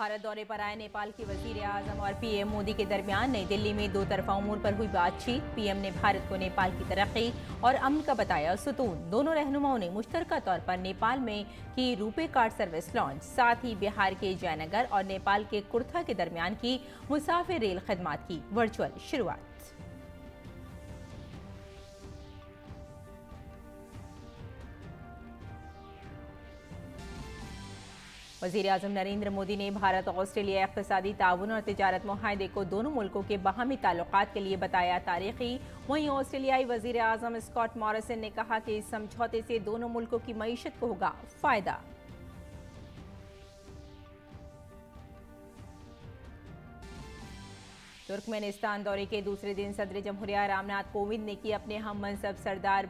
भारत दौरे पर आए नेपाल के वजीर आजम और पीएम मोदी के दरमियान नई दिल्ली में दो तरफा उमूर पर हुई बातचीत। पीएम ने भारत को नेपाल की तरक्की और अमन का बताया सुतून। दोनों रहनुमाओं ने मुश्तरका तौर पर नेपाल में की रुपे कार्ड सर्विस लॉन्च, साथ ही बिहार के जयनगर और नेपाल के कुर्था के दरमियान की मुसाफिर रेल खदमात की वर्चुअल शुरुआत। वज़ीर आज़म नरेंद्र मोदी ने भारत और ऑस्ट्रेलिया इक़्तिसादी ताउन और तिजारत मुआहदे को दोनों मुल्कों के बाहमी ताल्लुकात के लिए बताया तारीखी। वहीं ऑस्ट्रेलियाई वज़ीर आज़म स्कॉट मॉरिसन ने कहा कि इस समझौते से दोनों मुल्कों की मईशत को होगा फायदा। तुर्कमेनिस्तान दौरे के दूसरे दिन सदर जमहूरिया रामनाथ कोविंद ने की अपने हम मनसब सरदार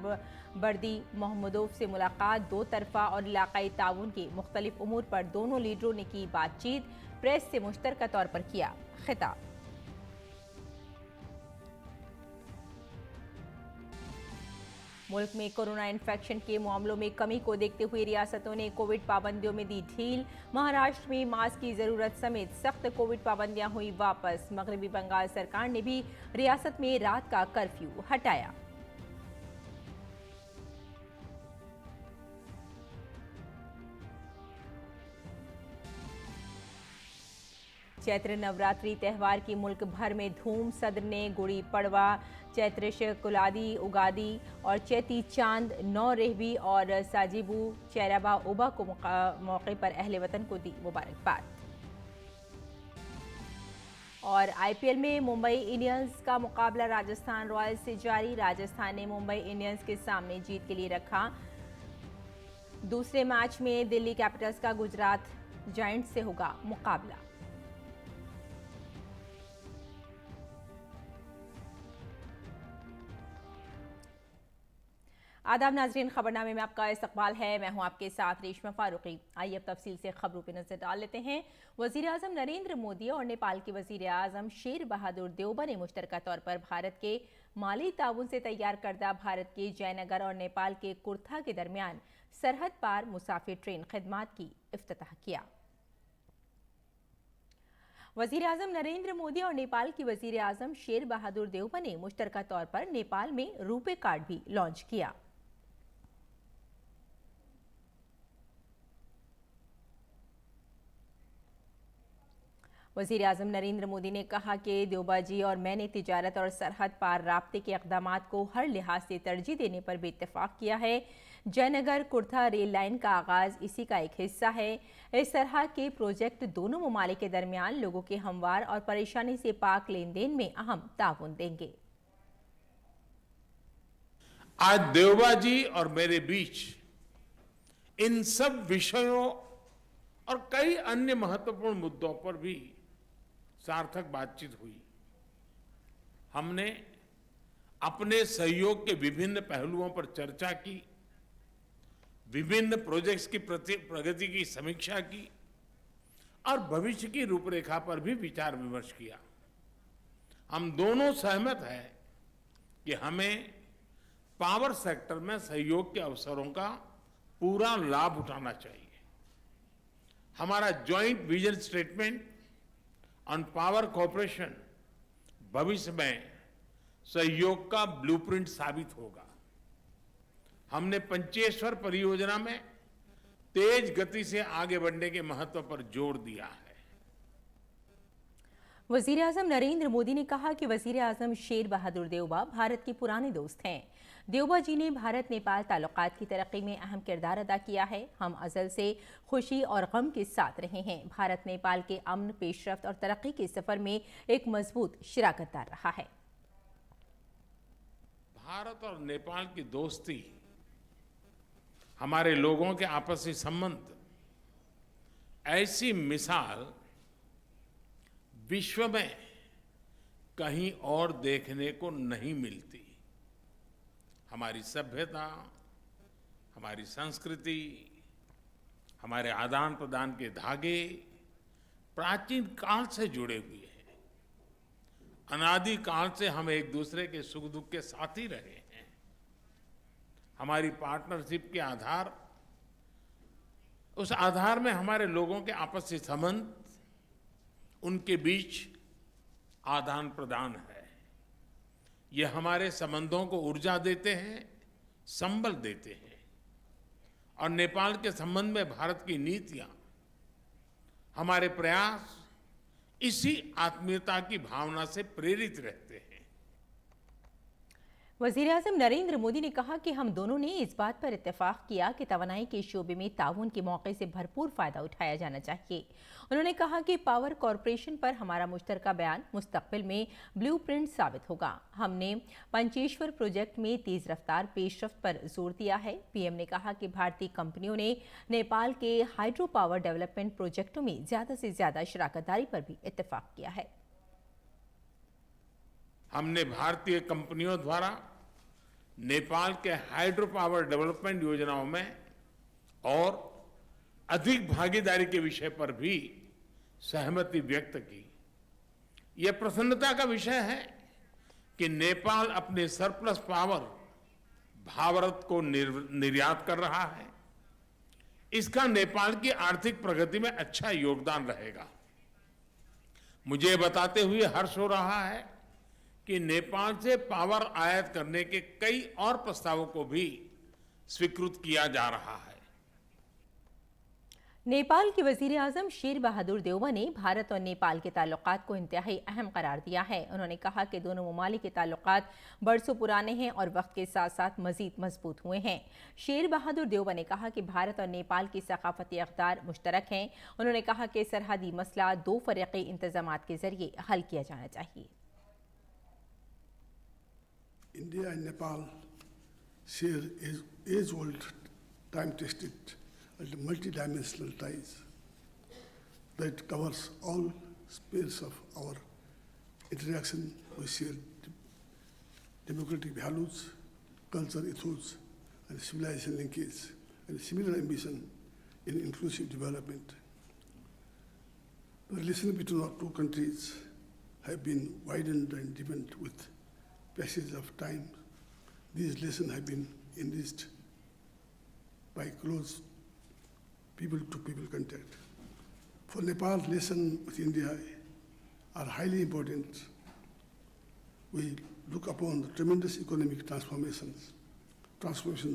बर्दी मोहम्मदोव से मुलाकात। दो तरफा और इलाकाई ताउन के मुख्तलिफ उमूर पर दोनों लीडरों ने की बातचीत। प्रेस से मुश्तरका तौर पर किया खिताब। मुल्क में कोरोना इन्फेक्शन के मामलों में कमी को देखते हुए रियासतों ने कोविड पाबंदियों में दी ढील। महाराष्ट्र में मास्क की जरूरत समेत सख्त कोविड पाबंदियां हुई वापस। मगरबी बंगाल सरकार ने भी रियासत में रात का कर्फ्यू हटाया। चैत्र नवरात्रि त्यौहार की मुल्क भर में धूम। सदर ने गुड़ी पड़वा, चैत्र शुक्लादि, उगादि और चैती चांद, नौ रेहबी और साजिबू चैराबा उबा को मौके पर अहले वतन को दी मुबारकबाद। और आईपीएल में मुंबई इंडियंस का मुकाबला राजस्थान रॉयल्स से जारी। राजस्थान ने मुंबई इंडियंस के सामने जीत के लिए रखा। दूसरे मैच में दिल्ली कैपिटल्स का गुजरात जायंट्स से होगा मुकाबला। आदाब नाजरीन, खबरनामे में आपका इस्तकबाल है। मैं हूं आपके साथ रेशमा फारूकी। आइए अब तफसील से खबरों पर नजर डाल लेते हैं। वजीर आजम नरेंद्र मोदी और नेपाल के वजीर आजम शेर बहादुर देउबा ने मुश्तरका तौर पर भारत के माली ताउन से तैयार करदा भारत के जयनगर और नेपाल के कुर्था के दरमियान सरहद पार मुसाफिर ट्रेन खदमात की इफ्तिताह किया। वजीर आजम नरेंद्र मोदी और नेपाल की वजीर आजम शेर बहादुर देउबा ने मुश्तरका तौर पर नेपाल में रुपे कार्ड भी लॉन्च किया। वज़ीर आज़म नरेंद्र मोदी ने कहा कि देउबा जी और मैंने तिजारत और सरहद पार राब्ते के इक़दामात को हर लिहाज से तरजीह देने पर भी इत्तेफाक किया है। जयनगर कुर्था रेल लाइन का आगाज इसी का एक हिस्सा है। इस तरह के प्रोजेक्ट दोनों ममालिक के दरमियान लोगों के हमवार और परेशानी से पाक लेन देन में अहम ताउन देंगे। आज देउबा जी और मेरे बीच इन सब विषयों और कई अन्य महत्वपूर्ण मुद्दों पर भी सार्थक बातचीत हुई। हमने अपने सहयोग के विभिन्न पहलुओं पर चर्चा की, विभिन्न प्रोजेक्ट्स की प्रगति की समीक्षा की और भविष्य की रूपरेखा पर भी विचार विमर्श किया। हम दोनों सहमत हैं कि हमें पावर सेक्टर में सहयोग के अवसरों का पूरा लाभ उठाना चाहिए। हमारा joint vision statement on power corporation भविष्य में सहयोग का ब्लूप्रिंट साबित होगा। हमने पंचेश्वर परियोजना में तेज गति से आगे बढ़ने के महत्व पर जोर दिया है। वज़ीर आज़म नरेंद्र मोदी ने कहा कि वज़ीर आज़म शेर बहादुर देउबा भारत के पुराने दोस्त हैं। देउबा जी ने भारत नेपाल ताल्लुकात की तरक्की में अहम किरदार अदा किया है। हम अज़ल से खुशी और गम के साथ रहे हैं। भारत नेपाल के अमन, पेशरफ्त और तरक्की के सफर में एक मजबूत शिराकतदार रहा है। भारत और नेपाल की दोस्ती, हमारे लोगों के आपसी संबंध, ऐसी मिसाल विश्व में कहीं और देखने को नहीं मिलती। हमारी सभ्यता, हमारी संस्कृति, हमारे आदान प्रदान के धागे प्राचीन काल से जुड़े हुए हैं। अनादि काल से हम एक दूसरे के सुख दुख के साथी रहे हैं। हमारी पार्टनरशिप के आधार, उस आधार में हमारे लोगों के आपसी संबंध उनके बीच आदान प्रदान है। ये हमारे संबंधों को ऊर्जा देते हैं, संबल देते हैं और नेपाल के संबंध में भारत की नीतियां, हमारे प्रयास इसी आत्मीयता की भावना से प्रेरित रहते हैं। वज़ीर-ए-आज़म नरेंद्र मोदी ने कहा कि हम दोनों ने इस बात पर इत्तेफाक किया कि तवानाई के शोबे में ताउन के मौके से भरपूर फायदा उठाया जाना चाहिए। उन्होंने कहा कि पावर कॉरपोरेशन पर हमारा मुश्तरका बयान मुस्तकबिल में ब्लूप्रिंट साबित होगा। हमने पंचेश्वर प्रोजेक्ट में तेज रफ्तार पेशरफ्त पर जोर दिया है। पीएम ने कहा कि भारतीय कंपनियों ने नेपाल के हाइड्रो पावर डेवलपमेंट प्रोजेक्टों में ज्यादा से ज्यादा शराकतदारी पर भी इत्तेफाक किया है। हमने भारतीय कंपनियों द्वारा नेपाल के हाइड्रो पावर डेवलपमेंट योजनाओं में और अधिक भागीदारी के विषय पर भी सहमति व्यक्त की। यह प्रसन्नता का विषय है कि नेपाल अपने सरप्लस पावर भारत को निर्यात कर रहा है। इसका नेपाल की आर्थिक प्रगति में अच्छा योगदान रहेगा। मुझे बताते हुए हर्ष हो रहा है कि नेपाल से पावर आयात करने के कई और प्रस्तावों को भी स्वीकृत किया जा रहा है। नेपाल के वज़ीर-ए-आज़म शेर बहादुर देउबा ने भारत और नेपाल के ताल्लुकात को इंतहाई अहम करार दिया है। उन्होंने कहा कि दोनों ममालिक के ताल्लुकात बरसों पुराने हैं और वक्त के साथ साथ मजीद मजबूत हुए हैं। शेर बहादुर देउबा ने कहा कि भारत और नेपाल की सकाफती अक़दार मुश्तरक हैं। उन्होंने कहा कि सरहदी मसला दो फ़रीक़ी इंतज़ामात के जरिए हल किया जाना चाहिए। India and Nepal share age-old, time-tested, and multidimensional ties that covers all spheres of our interaction. We share democratic values, culture ethos, and civilization linkage, and similar ambition in inclusive development. The relations between our two countries have been widened and deepened with passage of time. These lessons have been enriched by close people-to-people contact. For Nepal, relations with India are highly important. We look upon the tremendous economic transformation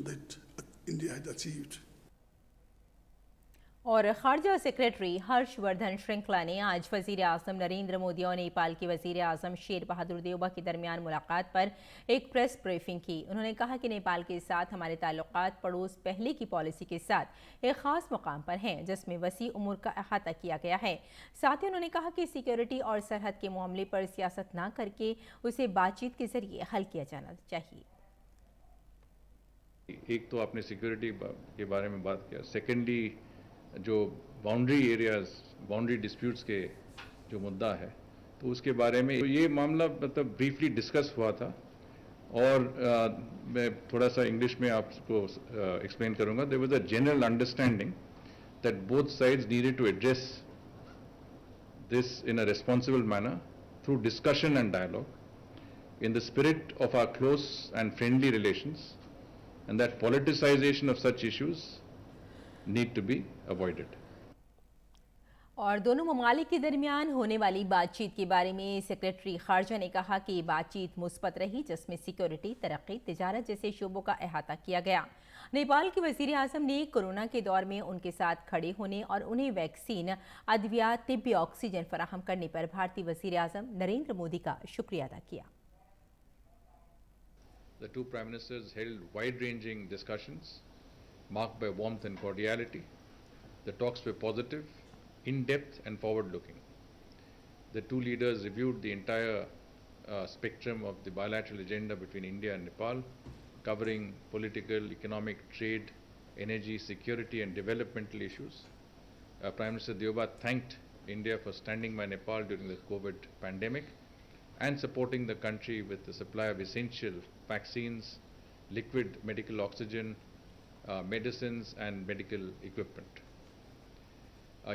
that India has achieved. और खारजा secretary Harshvardhan श्रृंखला ने आज वज़ीर-ए-आज़म नरेंद्र मोदी और नेपाल के वज़ीर-ए-आज़म शेर बहादुर देउबा के दरमियान मुलाकात पर एक प्रेस ब्रीफिंग की। उन्होंने कहा कि नेपाल के साथ हमारे ताल्लुकात पड़ोस पहले की पॉलिसी के साथ एक ख़ास मुकाम पर हैं, जिसमें वसी उमूर का अहाता किया गया है। साथ ही उन्होंने कहा कि सिक्योरिटी और सरहद के मामले पर सियासत न करके उसे बातचीत के जरिए हल किया जाना चाहिए। एक तो आपने सिक्योरिटी के बारे में बात किया, सेकेंडली जो बाउंड्री एरियाज, बाउंड्री डिस्प्यूट्स के जो मुद्दा है, तो उसके बारे में तो ये मामला मतलब ब्रीफली डिस्कस हुआ था और मैं थोड़ा सा इंग्लिश में आपको एक्सप्लेन करूंगा। There was a general understanding that both sides needed to address this in a responsible manner through discussion and dialogue in the spirit of our close and friendly relations, and that politicisation of such issues need to be avoided. और दोनों ममालिक के दरमियान होने वाली बातचीत के बारे में सेक्रेटरी खारजा ने कहा कि बातचीत मुस्बत रही, जिसमें सिक्योरिटी, तरक्की, तिजारत जैसे शोबों का अहाता किया गया। नेपाल के वज़ीर-ए-आज़म ने कोरोना के दौर में उनके साथ खड़े होने और उन्हें वैक्सीन, अद्वियात, तिब्बी ऑक्सीजन फराहम करने पर भारतीय वज़ीर-ए-आज़म नरेंद्र मोदी का शुक्रिया अदा किया। The two prime ministers held wide-ranging discussions marked by warmth and cordiality. The talks were positive, in-depth and forward-looking. The two leaders reviewed the entire spectrum of the bilateral agenda between India and Nepal, covering political, economic, trade, energy, security and developmental issues. Prime Minister Deoba thanked India for standing by Nepal during the COVID pandemic and supporting the country with the supply of essential vaccines, liquid medical oxygen, medicines and medical equipment.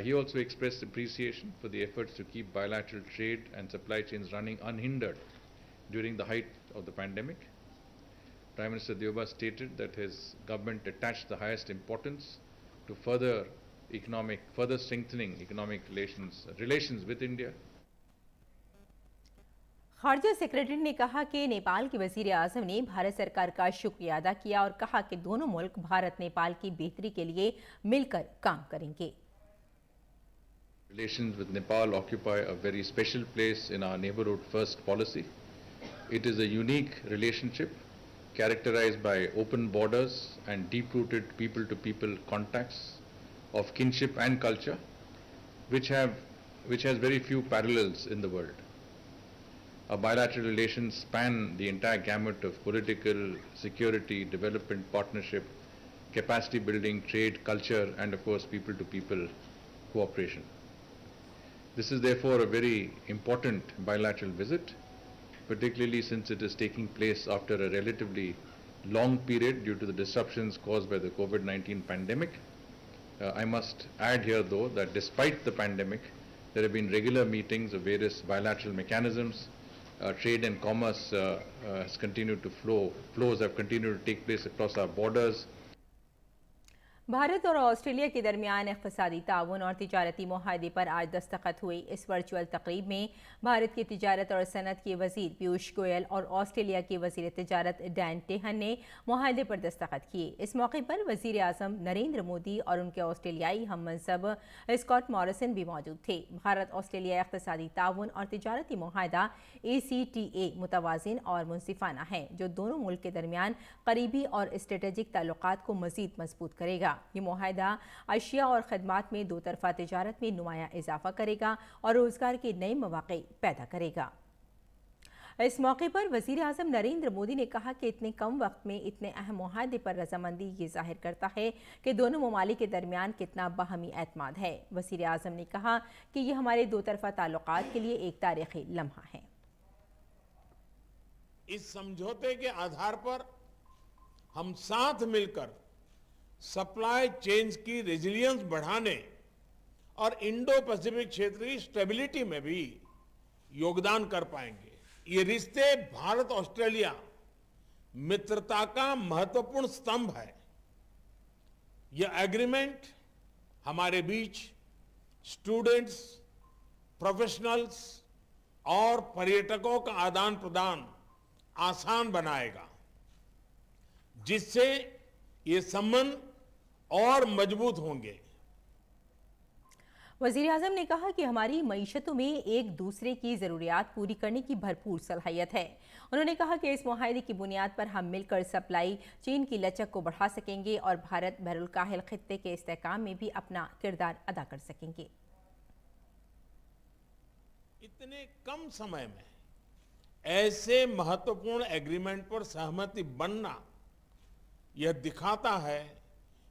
He also expressed appreciation for the efforts to keep bilateral trade and supply chains running unhindered during the height of the pandemic. Prime Minister Deoba stated that his government attached the highest importance to further strengthening economic relations with India खारजा secretary ने कहा कि नेपाल के वजीर आजम ने भारत सरकार का शुक्रिया अदा किया और कहा कि दोनों मुल्क भारत नेपाल की बेहतरी के लिए मिलकर काम करेंगे। Relations with Nepal occupy a very special place in our neighborhood first policy. It is a unique relationship characterized by open borders and deep-rooted people-to-people contacts of kinship and culture, which has very few parallels in the world. Our bilateral relations span the entire gamut of political, security, development, partnership, capacity building, trade, culture, and of course people-to-people cooperation. This is therefore a very important bilateral visit, particularly since it is taking place after a relatively long period due to the disruptions caused by the COVID-19 pandemic. I must add here though that despite the pandemic, there have been regular meetings of various bilateral mechanisms. Trade and commerce has continued to flows have continued to take place across our borders. Bharat और Australia के दरमियान इक़्तिसादी ताउन और तिजारती मुआहदे पर आज दस्तखत हुए। इस वर्चुअल तकरीब में भारत के तिजारत और सनत के वजीर पीयूष गोयल और ऑस्ट्रेलिया के वजीर तिजारत डैन टेहन ने मुआहदे पर दस्तखत किए। इस मौके पर वजीर आज़म नरेंद्र मोदी और उनके ऑस्ट्रेलियाई हम मनसब स्कॉट मॉरिसन भी मौजूद थे। भारत ऑस्ट्रेलिया इक़्तिसादी ताउन और तिजारती मुआहदा ACTA मुतवाज़िन और मुनसिफाना है, जो दोनों मुल्क के दरमियान करीबी और स्ट्रेटेजिक ताल्लुकात को मज़ीद मजबूत करेगा। ये मुआहदा अशिया और खदमात में दो तरफा तिजारत में नुमाया इजाफा करेगा और रोजगार के नए मौके पैदा करेगा। इस मौके पर वजीर आज़म नरेंद्र मोदी ने कहा कि इतने कम वक्त में इतने अहम मुआहदे पर रजामंदी ये जाहिर करता है कि दोनों ममालिक के दरमियान कितना बाहमी एतमाद है। वजीर आज़म ने कहा कि ये हमारे दो तरफा ताल्लुकात के लिए एक तारीखी लम्हा है। इस समझौते के आधार पर हम साथ मिलकर सप्लाई चेन्स की रेजिलियंस बढ़ाने और इंडो पैसिफिक क्षेत्र की स्टेबिलिटी में भी योगदान कर पाएंगे। ये रिश्ते भारत ऑस्ट्रेलिया मित्रता का महत्वपूर्ण स्तंभ है। यह एग्रीमेंट हमारे बीच स्टूडेंट्स, प्रोफेशनल्स और पर्यटकों का आदान प्रदान आसान बनाएगा, जिससे ये संबंध और मजबूत होंगे। वज़ीर आज़म ने कहा कि हमारी मईशतों में एक दूसरे की ज़रूरियात पूरी करने की भरपूर सलाहियत है। उन्होंने कहा कि इस मुआहदे की बुनियाद पर हम मिलकर सप्लाई चेन की लचक को बढ़ा सकेंगे और भारत बहरुल काहिल खित्ते के इस्तेहकाम में भी अपना किरदार अदा कर सकेंगे। इतने कम समय में ऐसे महत्वपूर्ण एग्रीमेंट पर सहमति बनना यह दिखाता है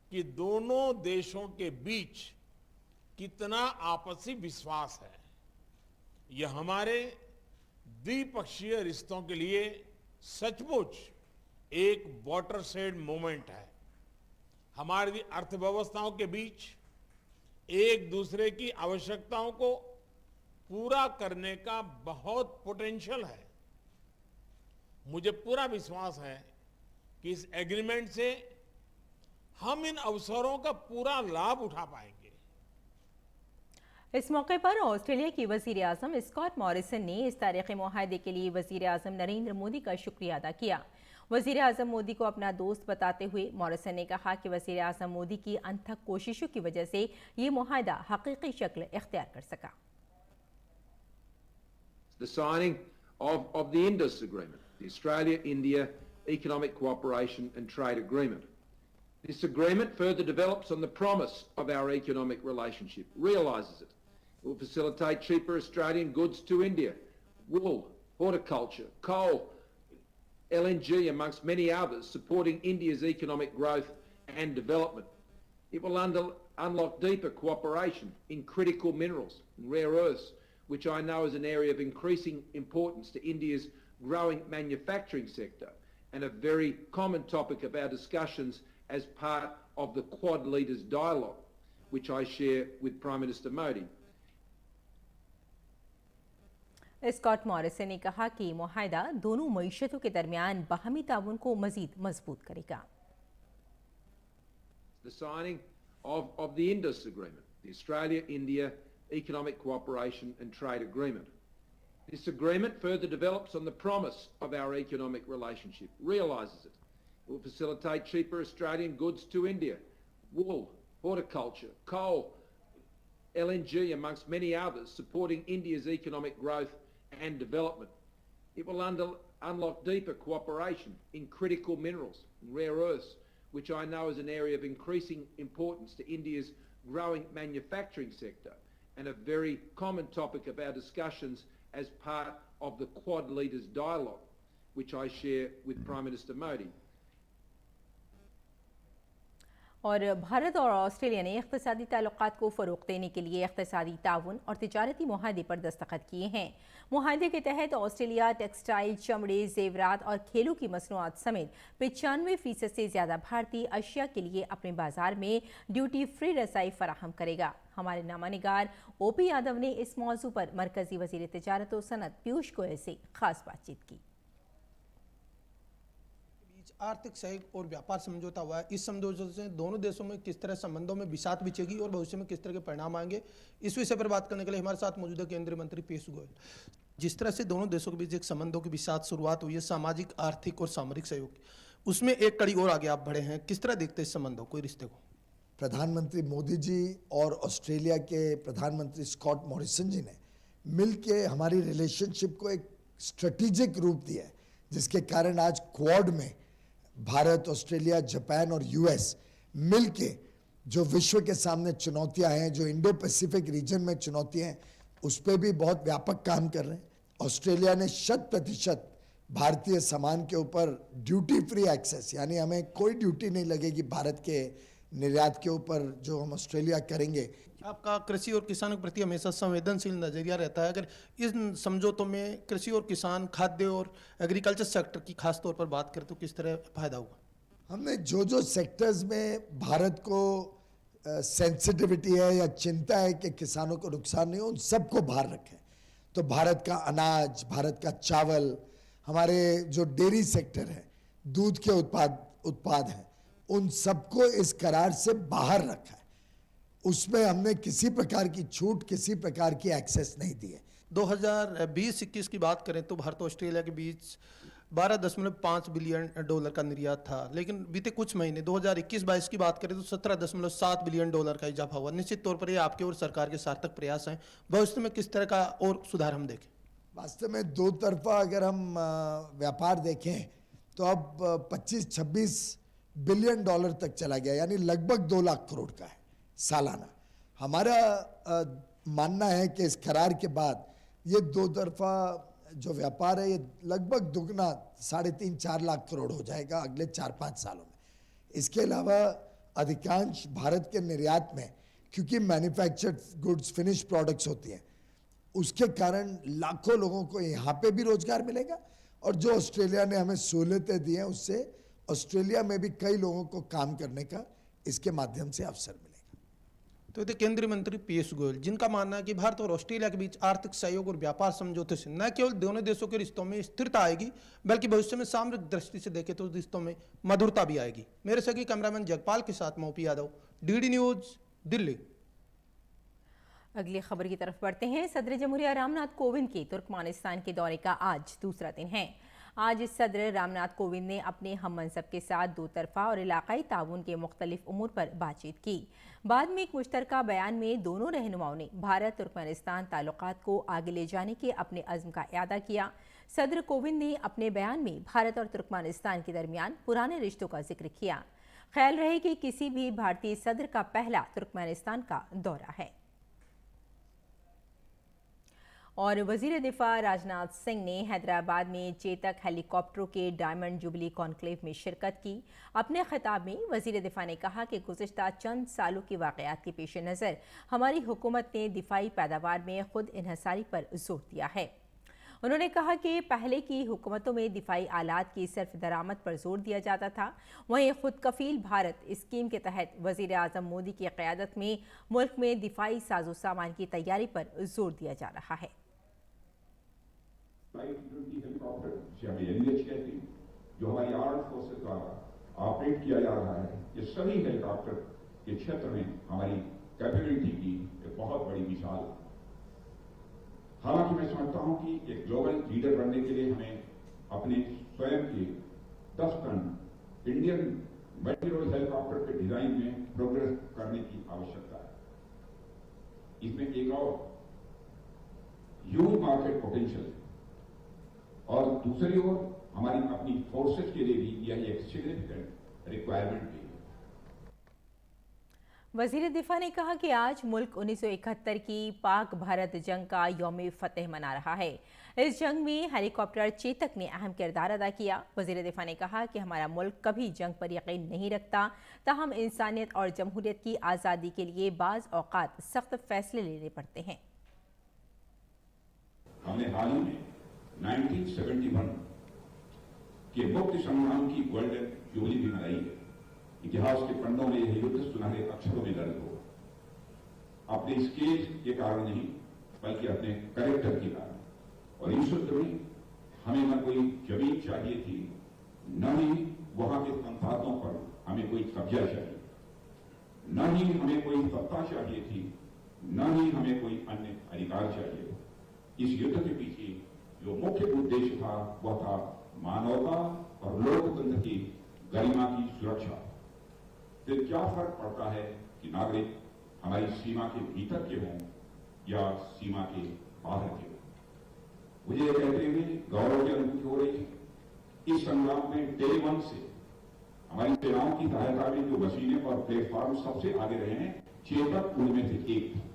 कि दोनों देशों के बीच कितना आपसी विश्वास है। यह हमारे द्विपक्षीय रिश्तों के लिए सचमुच एक वाटरशेड मोमेंट है। हमारी अर्थव्यवस्थाओं के बीच एक दूसरे की आवश्यकताओं को पूरा करने का बहुत पोटेंशियल है। मुझे पूरा विश्वास है कि इस एग्रीमेंट से हम इन अवसरों का पूरा लाभ उठा पाएंगे। इस मौके पर ऑस्ट्रेलिया की वजीर आज़म स्कॉट मॉरिसन ने इस तारीखी मुआहदे के लिए वजीर आज़म नरेंद्र मोदी का शुक्रिया अदा किया। वजीर आज़म मोदी को अपना दोस्त बताते हुए मॉरिसन ने कहा कि वजीर आज़म मोदी की अनथक कोशिशों की वजह से ये मुआहदा हकीकी शक्ल इख्तियार कर सका। The signing of the Indus Agreement, the Australia-India Economic Cooperation and Trade Agreement. This agreement further develops on the promise of our economic relationship, realises it. It will facilitate cheaper Australian goods to India, wool, horticulture, coal, LNG amongst many others, supporting India's economic growth and development. It will unlock deeper cooperation in critical minerals and rare earths, which I know is an area of increasing importance to India's growing manufacturing sector and a very common topic of our discussions as part of the Quad Leaders Dialogue, which I share with Prime Minister Modi. Scott Morrison ने कहा कि मुआहदा दोनों मईशतों के दरमियान बाहमी ताउन को मजीद मजबूत करेगा। The signing of the Indus Agreement, the Australia-India Economic Cooperation and Trade Agreement. This agreement further develops on the promise of our economic relationship, realises it. It will facilitate cheaper Australian goods to India, wool, horticulture, coal, LNG amongst many others, supporting India's economic growth and development. It will unlock deeper cooperation in critical minerals and rare earths, which I know is an area of increasing importance to India's growing manufacturing sector and a very common topic of our discussions as part of the Quad Leaders Dialogue, which I share with Prime Minister Modi. और भारत और Australia ने इक़्तिसादी ताल्लुकात को फ़रोग़ देने के लिए इक़्तिसादी ताउन और तिजारती मुआहदे पर दस्तखत किए हैं। मुआहदे के तहत ऑस्ट्रेलिया टेक्सटाइल, चमड़े, ज़ेवरात और खेलों की मसनूआत समेत 95% से ज़्यादा भारतीय अशिया के लिए अपने बाजार में ड्यूटी फ्री रसाई फराहम करेगा। हमारे नामानिगार OP यादव ने इस मौजू पर मरकज़ी वज़ीर तिजारत और सनत पीयूष गोयल से ख़ास बातचीत की। आर्थिक सहयोग और व्यापार समझौता हुआ है। इस समझौते से दोनों देशों में किस तरह संबंधों में बिसात बिछेगी और भविष्य में किस तरह के परिणाम आएंगे, इस विषय पर बात करने के लिए हमारे साथ मौजूद है केंद्रीय मंत्री पीयूष गोयल। जिस तरह से दोनों देशों के बीच एक संबंधों की बिसात शुरुआत हुई है, सामाजिक, आर्थिक और सामरिक सहयोग, उसमें एक कड़ी और आगे आप बढ़े हैं, किस तरह देखते हैं इस संबंधों को, रिश्ते को? प्रधानमंत्री मोदी जी और ऑस्ट्रेलिया के प्रधानमंत्री स्कॉट मॉरिसन जी ने मिलकर हमारी रिलेशनशिप को एक स्ट्रेटेजिक रूप दिया है, जिसके कारण आज क्वाड में भारत, ऑस्ट्रेलिया, जापान और US मिलके जो विश्व के सामने चुनौतियां हैं, जो इंडो पैसिफिक रीजन में चुनौतियां हैं, उस पर भी बहुत व्यापक काम कर रहे हैं। ऑस्ट्रेलिया ने 100% भारतीय सामान के ऊपर ड्यूटी फ्री एक्सेस, यानी हमें कोई ड्यूटी नहीं लगेगी भारत के निर्यात के ऊपर जो हम ऑस्ट्रेलिया करेंगे। आपका कृषि और किसानों के प्रति हमेशा संवेदनशील नजरिया रहता है। अगर इन समझौतों में कृषि और किसान, खाद्य और एग्रीकल्चर सेक्टर की खास तौर पर बात करें तो किस तरह फायदा होगा? हमने जो सेक्टर्स में भारत को सेंसिटिविटी है या चिंता है कि किसानों को नुकसान नहीं हो, उन सबको बाहर रखें। तो भारत का अनाज, भारत का चावल, हमारे जो डेयरी सेक्टर है, दूध के उत्पाद हैं, उन सबको इस करार से बाहर रखा है। उसमें हमने किसी प्रकार की छूट, किसी प्रकार की एक्सेस नहीं दी है। 2020-21 की बात करें तो भारत और ऑस्ट्रेलिया के बीच $12.5 बिलियन का निर्यात था, लेकिन बीते कुछ महीने 2021-22 की बात करें तो $17.7 बिलियन का इजाफा हुआ। निश्चित तौर पर ये आपके और सरकार के सार्थक प्रयास हैं। भविष्य में किस तरह का और सुधार हम देखें? वास्तव में दो तरफा अगर हम व्यापार देखें तो अब 25-26 बिलियन डॉलर तक चला गया, यानी लगभग 2 लाख करोड़ का है सालाना। हमारा मानना है कि इस करार के बाद ये दो तरफा जो व्यापार है ये लगभग दुगना 3.5-4 लाख करोड़ हो जाएगा अगले 4-5 सालों में। इसके अलावा अधिकांश भारत के निर्यात में, क्योंकि मैन्युफैक्चर्ड गुड्स, फिनिश प्रोडक्ट्स होती हैं, उसके कारण लाखों लोगों को यहाँ पे भी रोजगार मिलेगा और जो ऑस्ट्रेलिया ने हमें सहूलियतें दी हैं उससे ऑस्ट्रेलिया में भी कई लोगों को काम करने का इसके माध्यम से अवसर मिलेगा। तो ये केंद्रीय मंत्री पीयूष गोयल, जिनका मानना है कि भारत और ऑस्ट्रेलिया के बीच आर्थिक सहयोग और व्यापार समझौते से न केवल दोनों देशों के रिश्तों में स्थिरता आएगी, बल्कि भविष्य में सामरिक दृष्टि से देखें तो रिश्तों में मधुरता भी आएगी। मेरे सगी कैमरामैन जगपाल के साथ मैं OP Yadav, DD news, Delhi. अगली खबर की तरफ बढ़ते हैं। सदर जमहूरिया रामनाथ कोविंद के तुर्कमानिस्तान के दौरे का आज दूसरा दिन है। आज सदर रामनाथ कोविंद ने अपने हम मनसब के साथ दो तरफा और इलाकाई ताउन के मुख्तलिफ उमूर पर बातचीत की। बाद में एक मुश्तरका बयान में दोनों रहनुमाओं ने भारत तुर्कमेनिस्तान ताल्लुकात को आगे ले जाने के अपने अज़्म का इआदा किया। सदर कोविंद ने अपने बयान में भारत और तुर्कमेनिस्तान के दरमियान पुराने रिश्तों का जिक्र किया। ख्याल रहे कि किसी भी भारतीय सदर का पहला तुर्कमेनिस्तान का दौरा है। और वजीर दिफा राजनाथ सिंह ने हैदराबाद में चेतक हेलीकॉप्टरों के डायमंड जुबली कॉन्क्लेव में शिरकत की। अपने खिताब में वजीर दिफा ने कहा कि गुज़िश्ता चंद सालों की वाक़यात के पेश नज़र हमारी हुकूमत ने दिफाई पैदावार में खुद इन्हसारी पर जोर दिया है। उन्होंने कहा कि पहले की हुकूमतों में दिफाई आलात की सिर्फ दरामद पर जोर दिया जाता था, वहीं खुद कफील भारत स्कीम के तहत वज़ीर आज़म मोदी की क़यादत में मुल्क में दिफाई साजो सामान की तैयारी पर जोर दिया जा रहा है। हेलीकॉप्टर जिसे हमें NH कहते हैं, जो हमारी आर्म्ड फोर्सेस द्वारा ऑपरेट किया जा रहा है, ये सभी हेलीकॉप्टर के क्षेत्र में हमारी कैपेबिलिटी की एक बहुत बड़ी मिसाल। हालांकि मैं समझता हूं कि एक ग्लोबल लीडर बनने के लिए हमें अपने स्वयं के 10 टन इंडियन मल्टी-रोल हेलीकॉप्टर के डिजाइन में प्रोग्रेस करने की आवश्यकता है। इसमें एक और ह्यूज मार्केट पोटेंशियल है और दूसरी ओर हमारी अपनी फोर्सेस के लिए भी यह एक सिग्निफिकेंट रिक्वायरमेंट भी है। वजीर दिफा ने कहा कि आज मुल्क 1971 की पाक भारत जंग का यौम फतेह मना रहा है। इस जंग में हेलीकॉप्टर चेतक ने अहम किरदार अदा किया। वजीर दिफा ने कहा कि हमारा मुल्क कभी जंग पर यकीन नहीं रखता, ताहम इंसानियत और जमहूरियत की आज़ादी के लिए बाज़ औक़ात सख्त फैसले लेने पड़ते हैं। हमने हाल ही में 1971 के मुक्ति संग्राम की गोल्डन जुबली भी मनाई है। इतिहास के पन्नों में यह युद्ध सुनहरे अक्षरों में दर्ज हो, अपने स्केल के कारण नहीं बल्कि अपने कैरेक्टर के कारण। और इस युद्ध में हमें न कोई जमीन चाहिए थी, न ही वहां के संसाधनों पर हमें कोई कब्जा चाहिए, न ही हमें कोई सत्ता चाहिए थी, न ही हमें कोई अन्य अधिकार चाहिए। इस युद्ध के पीछे जो मुख्य उद्देश्य था वह था मानवता और लोकतंत्र की गरिमा की सुरक्षा। फिर क्या फर्क पड़ता है कि नागरिक हमारी सीमा के भीतर के हों या सीमा के बाहर के हों। मुझे यह कहते हुए गौरव की अनुभूति हो रही है। इस संग्राम में डे 1 से हमारी सेनाओं की सहायता में जो मशीनें और प्लेटफॉर्म सबसे आगे रहे हैं, चेतक उनमें से एक था।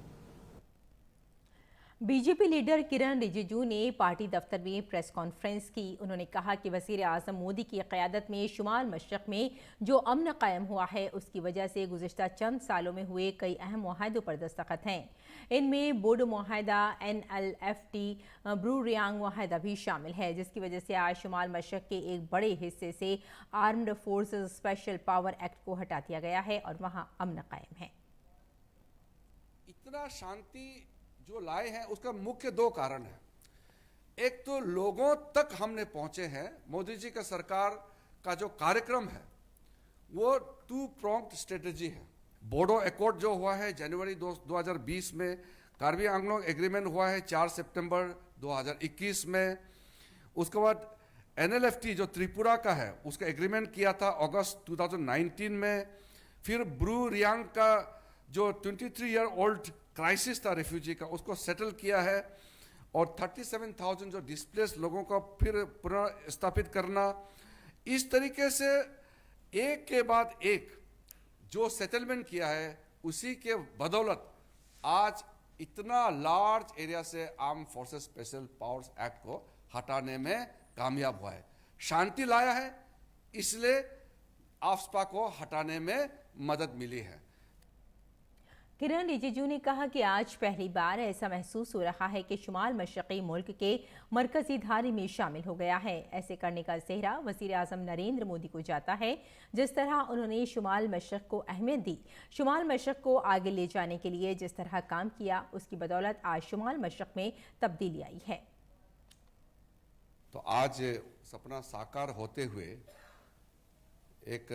बीजेपी लीडर किरण रिजिजू ने पार्टी दफ्तर में प्रेस कॉन्फ्रेंस की। उन्होंने कहा कि वज़ीर आज़म मोदी की क़यादत में शुमाल मशरक़ में जो अमन कायम हुआ है उसकी वजह से गुज़िश्ता चंद सालों में हुए कई अहम मुआहदों पर दस्तखत हैं। इनमें बोडो मुआहदा, NLFT, ब्रू रियांग मुआहदा भी शामिल है, जिसकी वजह से आज शुमाल मशरक़ के एक बड़े हिस्से से armed forces special power act को हटा दिया गया है और वहाँ अमन कायम है। इतना शांति जो लाए हैं उसका मुख्य 2 कारण है। एक तो लोगों तक हमने पहुंचे हैं। मोदी जी का सरकार का जो कार्यक्रम है वो 2 pronged स्ट्रेटेजी है। बोडो एकॉर्ड जो हुआ है जनवरी 2020 में, कार्बी आंगलोंग एग्रीमेंट हुआ है 4 सितंबर 2021 में, उसके बाद NLFT जो त्रिपुरा का है उसका एग्रीमेंट किया था अगस्त 2019 में, फिर ब्रू रियांग का जो 23-year-old क्राइसिस था रेफ्यूजी का उसको सेटल किया है, और 37,000 जो डिस्प्लेस लोगों का फिर पुनः स्थापित करना। इस तरीके से एक के बाद एक जो सेटलमेंट किया है उसी के बदौलत आज इतना लार्ज एरिया से arm forces special powers act को हटाने में कामयाब हुआ है। शांति लाया है, इसलिए आफ्स्पा को हटाने में मदद मिली है। किरण रिजिजू ने कहा कि आज पहली बार ऐसा महसूस हो रहा है कि शुमाल मशरक़ी मुल्क के मरकजी धारे में शामिल हो गया है। ऐसे करने का सेहरा वज़ीर आज़म नरेंद्र मोदी को जाता है। जिस तरह उन्होंने शुमाल मशरक़ को अहमियत दी, शुमाल मशरक़ को आगे ले जाने के लिए जिस तरह काम किया, उसकी बदौलत आज शुमाल मशरक़ में तब्दीली आई है। तो आज सपना साकार होते हुए एक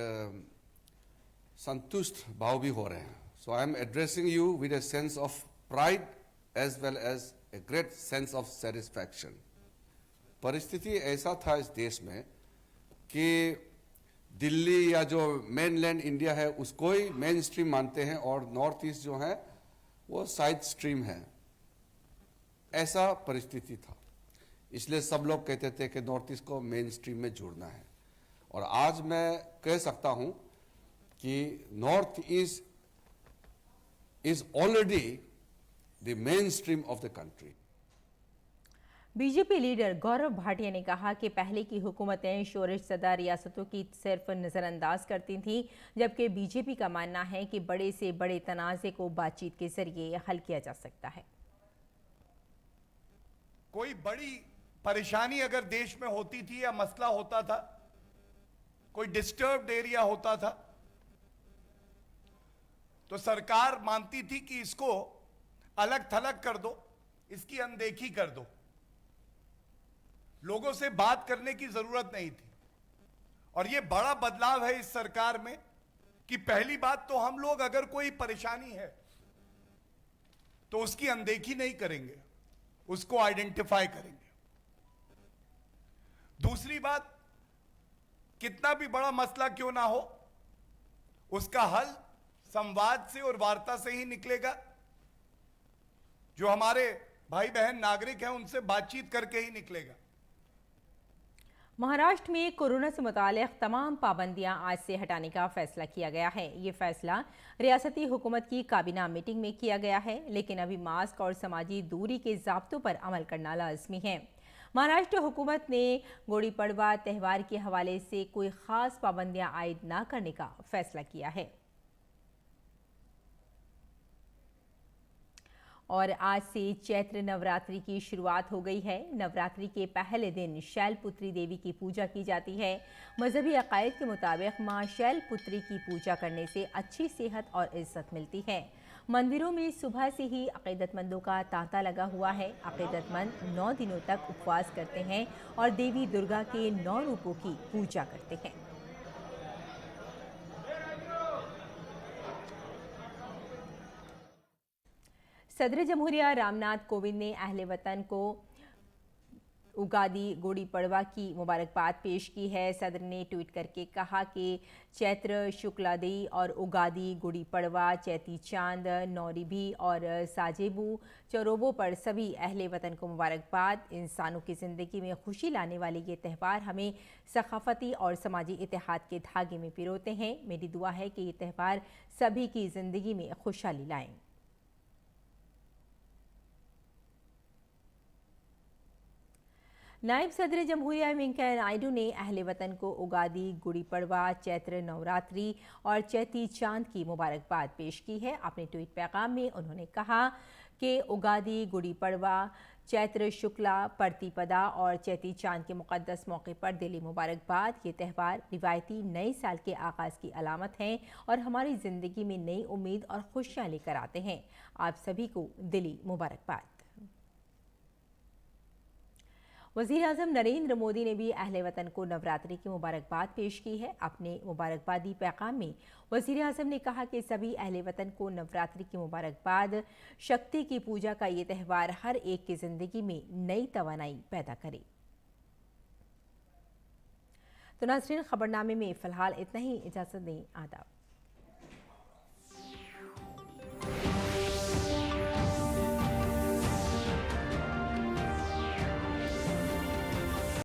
संतुष्ट भाव भी हो रहे हैं। So I am addressing you with a sense of pride as well as a great sense of satisfaction. परिस्थिति ऐसा था इस देश में कि दिल्ली या जो मेनलैंड इंडिया है उसको ही मेन स्ट्रीम मानते हैं और नॉर्थ ईस्ट जो है वो साइड स्ट्रीम है। ऐसा परिस्थिति था, इसलिए सब लोग कहते थे कि नॉर्थ ईस्ट को मेन स्ट्रीम में जोड़ना है। और आज मैं कह सकता हूं कि North East is already the mainstream of the country. BJP leader Gaurav Bhatia ने कहा कि पहले की हुकूमतें शोरश ज़दा रियासतों की सिर्फ नज़रअंदाज करती थीं, जबकि बीजेपी का मानना है कि बड़े से बड़े तनाज़े को बातचीत के जरिए हल किया जा सकता है। कोई बड़ी परेशानी अगर देश में होती थी या मसला होता था, कोई डिस्टर्ब्ड एरिया होता था, तो सरकार मानती थी कि इसको अलग थलग कर दो, इसकी अनदेखी कर दो। लोगों से बात करने की जरूरत नहीं थी। और यह बड़ा बदलाव है इस सरकार में कि पहली बात तो हम लोग अगर कोई परेशानी है तो उसकी अनदेखी नहीं करेंगे, उसको आइडेंटिफाई करेंगे। दूसरी बात, कितना भी बड़ा मसला क्यों ना हो, उसका हल संवाद से और वार्ता से ही निकलेगा। जो हमारे भाई बहन नागरिक हैं उनसे बातचीत करके ही निकलेगा। महाराष्ट्र में कोरोना से मुताल्लिक़ तमाम पाबंदियां आज से हटाने का फैसला किया गया है। ये फैसला रियासती हुकूमत की काबीना मीटिंग में किया गया है, लेकिन अभी मास्क और समाजी दूरी के ज़ाब्तों पर अमल करना लाजमी है। महाराष्ट्र हुकूमत ने गुड़ी पड़वा त्यौहार के हवाले से कोई ख़ास पाबंदियां आयद न करने का फैसला किया है। और आज से चैत्र नवरात्रि की शुरुआत हो गई है। नवरात्रि के पहले दिन शैलपुत्री देवी की पूजा की जाती है। मजहबी अकायद के मुताबिक माँ शैलपुत्री की पूजा करने से अच्छी सेहत और इज्जत मिलती है। मंदिरों में सुबह से ही अकीदतमंदों का तांता लगा हुआ है। अकीदतमंद 9 दिनों तक उपवास करते हैं और देवी दुर्गा के 9 रूपों की पूजा करते हैं। सदर जमहूरिया रामनाथ कोविंद ने अहले वतन को उगादी गुड़ी पड़वा की मुबारकबाद पेश की है। सदर ने ट्वीट करके कहा कि चैत्र शुक्लादी और उगादी, गुड़ी पड़वा, चैती चांद, नौरीभी और साजेबू चौरोबों पर सभी अहले वतन को मुबारकबाद। इंसानों की ज़िंदगी में खुशी लाने वाले ये त्यौहार हमें सकाफती और समाजी इत्तेहाद के धागे में पिरोते हैं। मेरी दुआ है कि ये त्यौहार सभी की ज़िंदगी में खुशहाली लाएं। नायब सदर जमहूरिया वेंकैया नायडू ने अहले वतन को उगादी, गुड़ी पड़वा, चैत्र नवरात्रि और चैती चांद की मुबारकबाद पेश की है। अपने ट्वीट पैगाम में उन्होंने कहा कि उगादी, गुड़ी पड़वा, चैत्र शुक्ला प्रतिपदा और चैती चांद के मुक़द्दस मौके पर दिली मुबारकबाद। ये त्यौहार रिवायती नए साल के आगाज़ की अलामत हैं और हमारी ज़िंदगी में नई उम्मीद और खुशियाँ लेकर आते हैं। आप सभी को दिली मुबारकबाद। वज़ीर-ए-आज़म नरेंद्र मोदी ने भी अहले वतन को नवरात्रि की मुबारकबाद पेश की है। अपने मुबारकबादी पैगाम में वज़ीर-ए-आज़म ने कहा कि सभी अहले वतन को नवरात्रि की मुबारकबाद। शक्ति की पूजा का ये त्यौहार हर एक की ज़िंदगी में नई तवानाई पैदा करे। तो नाज़रीन, खबरनामे में फ़िलहाल इतना ही। इजाज़त दें। आदाब।